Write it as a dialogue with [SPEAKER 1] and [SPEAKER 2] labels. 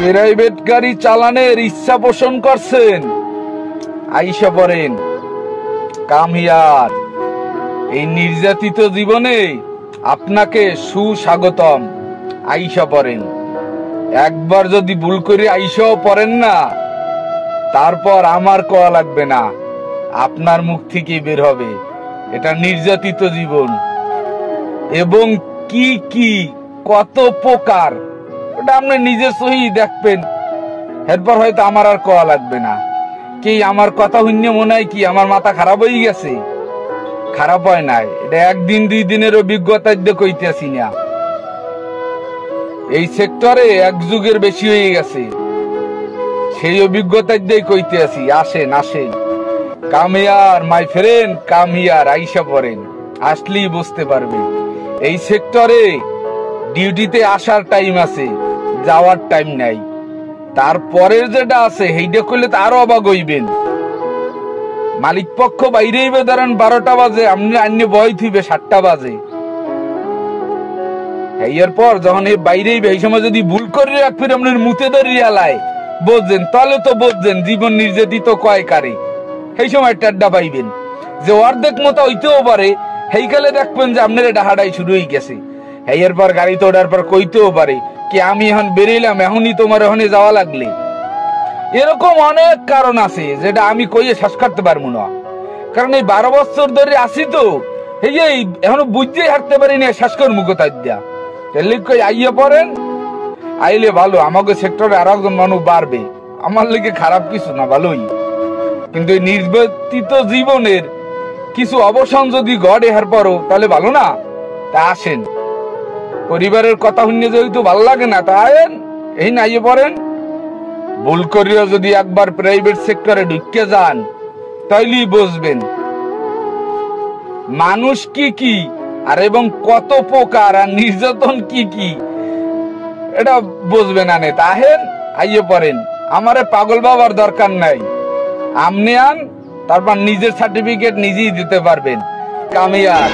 [SPEAKER 1] Private গাড়ি চালানোর ইচ্ছা পোষণ করছেন, আইসা পড়েন। Come here. এই নির্যাতিত জীবনে আপনাকে সুস্বাগতম। আইসা পড়েন। একবার যদি ভুল করে আইসাও পড়েন না, তারপর আমার কোয়া লাগবে না, আপনার মুখ থেকে বের হবে এটা নির্যাতিত জীবন এবং কি কি কত প্রকার, ওটা আপনি নিজে সহি দেখবেন। এরপর হয়তো আমার আর কোয়া লাগবে না। কি আমার কথা শুনে মনে হয় কি আমার মাথা খারাপ হয়ে গেছে? খারাপ হয় নাই, এটা একদিন দুই দিনের অভিজ্ঞতা দিয়ে কইতেছি না। এই সেক্টরে এক যুগের বেশি হয়ে গেছে, সেই অভিজ্ঞতা দিয়ে কইতে আছি। আসেন আসেন, come here my friend, come here. আইসা পড়েন, আসলেই বুঝতে পারবেন। এই সেক্টরে ডিউটিতে আসার টাইম আছে, যাওয়ার টাইম নাই। তারপরের যেটা আছে সেইটা করলে তো আরো অবাক হইবেন। মালিক পক্ষ বাইরেই ধরেন 12টা বাজে, আপনি আন্য বয় থইবে 7টা বাজে। এরপর যখন এই বাইরেই এই সময় যদি ভুল করে রাখবেন আপনার মুতে ধরিয়ালায় বুঝছেন, তাহলে তো বুঝছেন জীবন নির্যাতিত কয় কারে। সেই সময় টাড্ডা পাইবেন যে অর্ধেক মতো হইতেও পারে। সেইকালে দেখবেন যে আপনার ডাহাডাই শুরু হয়ে গেছে। এরপর গাড়িতে ওঠার পর কইতেও পারে কি আমি এখন বেরিয়েলাম, এখনই তোমার ওখানে যাওয়া লাগলে। এরকম অনেক কারণ আছে যেটা আমি কইয়ে শেষ করতে পারবো না, কারণ এই 12 বছর ধরে আসি তো, এই যে এখনো বুঝতেই হাঁটতে পারি না শেষ কর মুখতা দিয়া। আইয়া পড়েন, আইলে ভালো, আমাকে সেক্টরে আর একজন মানুষ বাড়বে। আমার লিগে খারাপ কিছু না, ভালোই। কিন্তু এই নির্যাতিত জীবনের কিছু অবসান যদি ঘটে এর পরও, তাহলে ভালো না। তা আসেন, পরিবারের কথা শুনে যেহেতু ভালো লাগে না, তা আয়েন, এই না আইয়ে পড়েন। ভুল করিয়া যদি একবার প্রাইভেট সেক্টরে ঢুকে যান, তাইলেই বুঝবেন মানুষ কি কি আর এবং কত প্রকার আর নির্যাতন কি কি, এটা বুঝবেন। আনে তাহেন আইয়ে পড়েন। আমারে পাগল বাবার দরকার নাই, আমনি আন, তারপর নিজের সার্টিফিকেট নিজেই দিতে পারবেন। কামিয়ার।